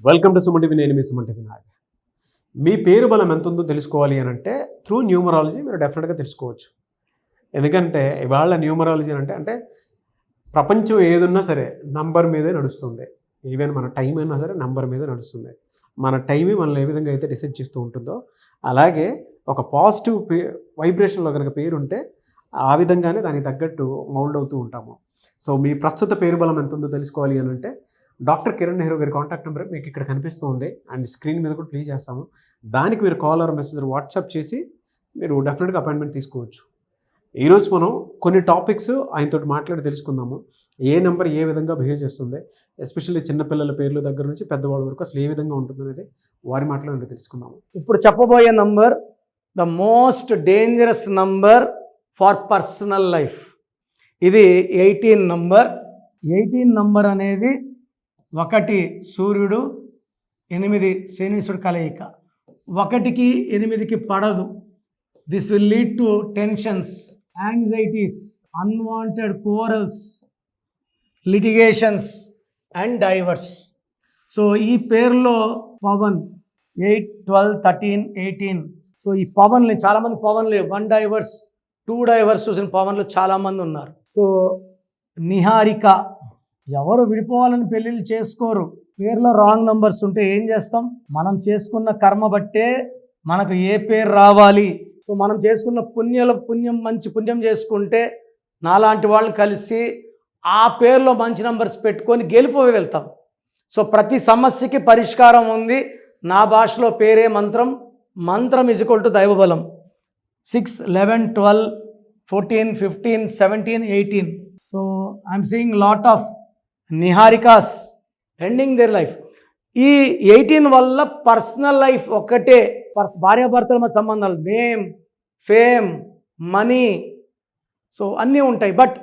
Welcome to Suman TV. నేను మీ Suman TV Nag. మీ పేరు బలం ఎంత ఉందో తెలుసుకోవాలి అని అంటే త్రూ న్యూమరాలజీ మీరు డెఫినెట్గా తెలుసుకోవచ్చు. ఎందుకంటే ఇవాళ న్యూమరాలజీ అంటే ప్రపంచం ఏదున్నా సరే నంబర్ మీదే నడుస్తుంది. ఈవెన్ మన టైం అయినా సరే నంబర్ మీదే నడుస్తుంది. మన టైమే మనల్ని ఏ విధంగా అయితే డిసైడ్ చేస్తూ ఉంటుందో అలాగే ఒక పాజిటివ్ వైబ్రేషన్లో కనుక పేరు ఉంటే ఆ విధంగానే దానికి తగ్గట్టు మౌల్డ్ అవుతూ ఉంటాము. సో మీ ప్రస్తుత పేరు బలం ఎంత ఉందో తెలుసుకోవాలి అని అంటే డాక్టర్ కిరణ్ నెహ్రూ గారి కాంటాక్ట్ నెంబర్ మీకు ఇక్కడ కనిపిస్తూ ఉంది అండ్ స్క్రీన్ మీద కూడా ప్లే చేస్తాము. దానికి మీరు కాల్ ఆర్ మెసేజ్ వాట్సాప్ చేసి మీరు డెఫినెట్గా అపాయింట్మెంట్ తీసుకోవచ్చు. ఈరోజు మనం కొన్ని టాపిక్స్ ఆయనతో మాట్లాడి తెలుసుకుందాము. ఏ నెంబర్ ఏ విధంగా బిహేవ్ చేస్తుంది, ఎస్పెషల్లీ చిన్నపిల్లల పేర్ల దగ్గర నుంచి పెద్దవాళ్ళ వరకు అసలు ఏ విధంగా ఉంటుంది అనేది వారి మాటలో తెలుసుకుందాము. ఇప్పుడు చెప్పబోయే number the most dangerous number for personal life. ఇది 18 నంబర్. 18 నంబర్ అనేది 1 సూర్యుడు 8 శనీశ్వరుడు కలయిక. 1కి 8కి పడదు. This will lead to tensions, anxieties, unwanted corals, litigations and divorce. So ఈ పేరులో పవన్ 8, 12, 13, 18. సో ఈ పవన్లు చాలామంది పవన్లు 1 డైవర్స్ 2 డైవర్స్ చూసిన పవన్లు చాలామంది ఉన్నారు. సో నిహారిక, ఎవరు విడిపోవాలని పెళ్ళిళ్ళు చేసుకోరు. పేరులో రాంగ్ నంబర్స్ ఉంటే ఏం చేస్తాం? మనం చేసుకున్న కర్మ బట్టే మనకు ఏ పేరు రావాలి. సో మనం చేసుకున్న పుణ్యం మంచి పుణ్యం చేసుకుంటే నాలాంటి వాళ్ళు కలిసి ఆ పేరులో మంచి నంబర్స్ పెట్టుకొని గెలిపోయి వెళ్తాం. సో ప్రతి సమస్యకి పరిష్కారం ఉంది. నా భాషలో పేరే మంత్రం. మంత్రం = దైవబలం. 6, 11, 12, 14, 15, 17, 18. So I'm seeing lot of Niharikas ending their life. ఈ 18 వల్ల పర్సనల్ లైఫ్ ఒక్కటే, భార్యాభర్తల మధ్య సంబంధాలు, నేమ్, ఫేమ్, మనీ, సో అన్నీ ఉంటాయి. బట్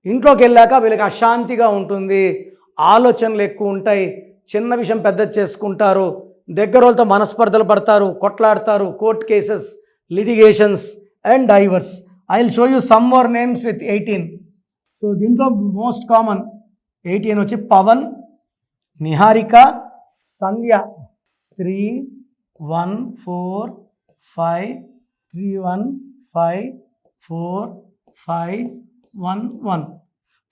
ఇంట్లోకి వెళ్ళాక వీళ్ళకి అశాంతిగా ఉంటుంది, ఆలోచనలు ఎక్కువ ఉంటాయి, చిన్న విషయం పెద్ద చేసుకుంటారు, దగ్గర వాళ్ళతో మనస్పర్ధలు పడతారు, కొట్లాడతారు, court cases, litigations and divorce. I will show you some more names with 18. So దీంట్లో మోస్ట్ కామన్ 18 వచ్చి పవన్, నిహారిక, సంధ్య 3, 1, 4, 5, 3, 1, 5, 4, 5, 1, 1,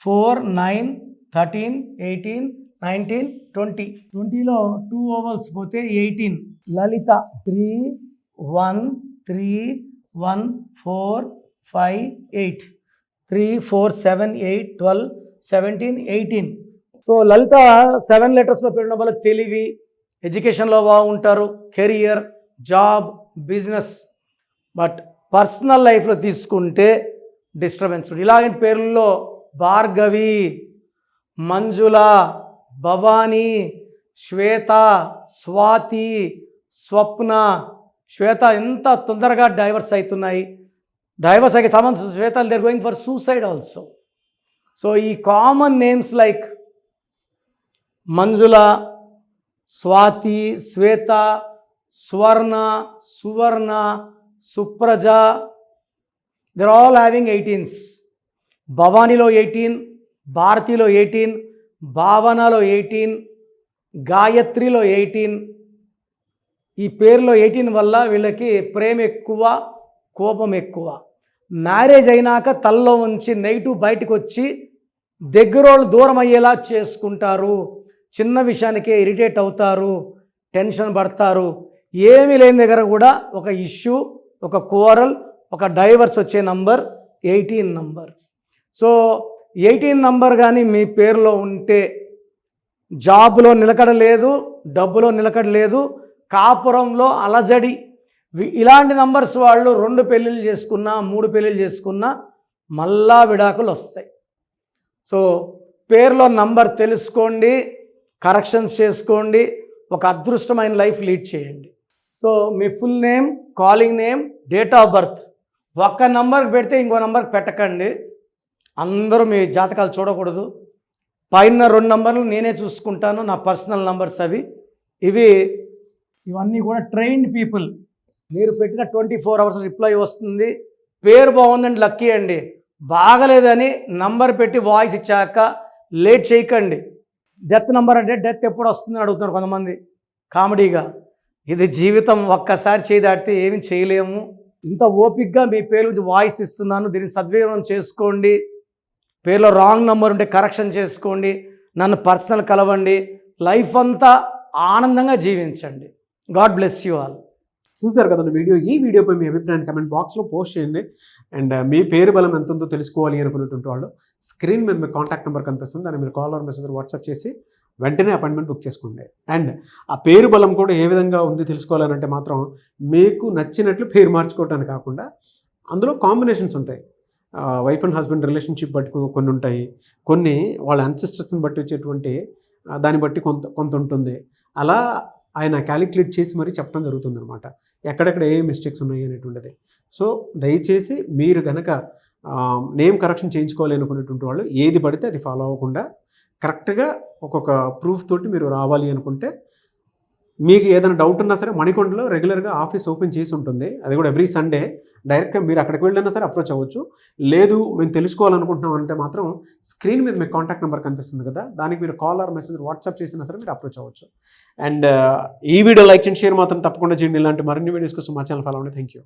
4, 9, 13, 18, 19, 20. 20లో 2 ఓవల్స్ పోతే 18. లలిత 3, 1, 3, 1, 4, 5, 8. 3, 4, 7, 8, 12, 17, 18. సో లలిత 7 లెటర్స్లో పెట్టిన వల్ల తెలివి, ఎడ్యుకేషన్లో బాగుంటారు, career, job, business. But personal లైఫ్లో తీసుకుంటే డిస్టర్బెన్స్. ఇలాంటి పేర్లలో భార్గవి, మంజుల, భవానీ, శ్వేత, స్వాతి, స్వప్న. శ్వేత ఎంత తొందరగా డైవర్స్ అవుతున్నాయి. డైవర్స్ అయితే చాలామంది శ్వేతలు they're going for suicide also. So ఈ common names like Manjula, Swathi, Shweta, Swarna, Suvarna, Supraja, they're all having 18s. భవానీలో 18, భారతిలో 18, భావనలో 18, గాయత్రిలో 18. ఈ పేరులో 18 వల్ల వీళ్ళకి ప్రేమ ఎక్కువ, కోపం ఎక్కువ. మ్యారేజ్ అయినాక తల్లో ఉంచి నెగిటివ్ బయటకు వచ్చి దగ్గరోళ్ళు దూరం అయ్యేలా చేసుకుంటారు. చిన్న విషయానికే ఇరిటేట్ అవుతారు, టెన్షన్ పడతారు. ఏమీ లేని దగ్గర కూడా ఒక ఇష్యూ, ఒక కోరల్, ఒక డైవర్స్ వచ్చే నంబర్ 18 నంబర్. సో 18 నంబర్ కానీ మీ పేరులో ఉంటే జాబ్లో నిలకడ లేదు, డబ్బులో నిలకడ లేదు, కాపురంలో అలజడి. ఇలాంటి నంబర్స్ వాళ్ళు 2 పెళ్ళిళ్ళు చేసుకున్నా, 3 పెళ్ళిళ్ళు చేసుకున్నా మళ్ళా విడాకులు వస్తాయి. సో పేరులో నంబర్ తెలుసుకోండి, కరెక్షన్స్ చేసుకోండి, ఒక అదృష్టమైన లైఫ్ లీడ్ చేయండి. So me full name, calling name, date of birth ఒక్క నంబర్కి పెడితే ఇంకో నంబర్కి పెట్టకండి. అందరూ మీ జాతకాలు చూడకూడదు. పైన 2 నంబర్లు నేనే చూసుకుంటాను, నా పర్సనల్ నంబర్స్ అవి. ఇవన్నీ కూడా ట్రైన్డ్ పీపుల్. మీరు పెట్టిన 24 అవర్స్ రిప్లై వస్తుంది. పేరు బాగుందండి లక్కీ అండి, బాగలేదని నంబర్ పెట్టి వాయిస్ ఇచ్చాక లేట్ చేయకండి. డెత్ నెంబర్ అంటే డెత్ ఎప్పుడు వస్తుందని అడుగుతున్నారు కొంతమంది. కామెడీగా. ఇది జీవితం, ఒక్కసారి చేయి దాటితే ఏమి చేయలేము. ఇంత ఓపిక్గా మీ పేరు గురించి వాయిస్ ఇస్తున్నాను, దీన్ని సద్వినియోగం చేసుకోండి. పేరులో రాంగ్ నెంబర్ ఉంటే కరెక్షన్ చేసుకోండి, నన్ను పర్సనల్ కలవండి, లైఫ్ అంతా ఆనందంగా జీవించండి. God bless you all. చూసారు కదండి వీడియో. ఈ వీడియోపై మీ అభిప్రాయాన్ని కమెంట్ బాక్స్లో పోస్ట్ చేయండి. అండ్ మీ పేరు బలం ఎంత ఉందో తెలుసుకోవాలి అనుకునేటువంటి వాళ్ళు స్క్రీన్ మీద మీ కాంటాక్ట్ నెంబర్ కనిపిస్తుంది, దాన్ని మీరు కాల్ ఆర్ మెసేజ్ వాట్సాప్ చేసి వెంటనే అపాయింట్మెంట్ బుక్ చేసుకోండి. అండ్ ఆ పేరు బలం కూడా ఏ విధంగా ఉంది తెలుసుకోవాలంటే మాత్రం మీకు నచ్చినట్లు పేరు మార్చుకోవటానికి కాకుండా అందులో కాంబినేషన్స్ ఉంటాయి. వైఫ్ అండ్ హస్బెండ్ రిలేషన్షిప్ బట్టి కొన్ని ఉంటాయి, కొన్ని వాళ్ళ అన్సిస్టర్స్ని బట్టి వచ్చేటువంటి దాన్ని బట్టి కొంత ఉంటుంది. అలా ఆయన క్యాలిక్యులేట్ చేసి మరీ చెప్పడం జరుగుతుంది అనమాట, ఎక్కడెక్కడ ఏ మిస్టేక్స్ ఉన్నాయి అనేటువంటిది. సో దయచేసి మీరు కనుక నేమ్ కరెక్షన్ చేయించుకోవాలి అనుకునేటువంటి వాళ్ళు ఏది పడితే అది ఫాలో అవ్వకుండా కరెక్ట్గా ఒక్కొక్క ప్రూఫ్ తోటి మీరు రావాలి అనుకుంటే, మీకు ఏదైనా డౌట్ ఉన్నా సరే మణికొండలో రెగ్యులర్గా ఆఫీస్ ఓపెన్ చేసి ఉంటుంది, అది కూడా ఎవ్రీ సండే. డైరెక్ట్గా మీరు అక్కడికి వెళ్ళినా సరే అప్రోచ్ అవ్వచ్చు. లేదు మేము తెలుసుకోవాలనుకుంటున్నాం అంటే మాత్రం స్క్రీన్ మీద మీకు కాంటాక్ట్ నెంబర్ కనిపిస్తుంది కదా, దానికి మీరు కాల్ ఆర్ మెసేజ్ వాట్సాప్ చేసినా సరే మీరు అప్రోచ్ అవ్వచ్చు. అండ్ ఈ వీడియో లైక్ చేయండి, షేర్ మాత్రం తప్పకుండా చేయండి. ఇలాంటి మరిన్ని వీడియోస్ కోసం మా ఛానల్ ఫాలో అవ్వండి. Thank you.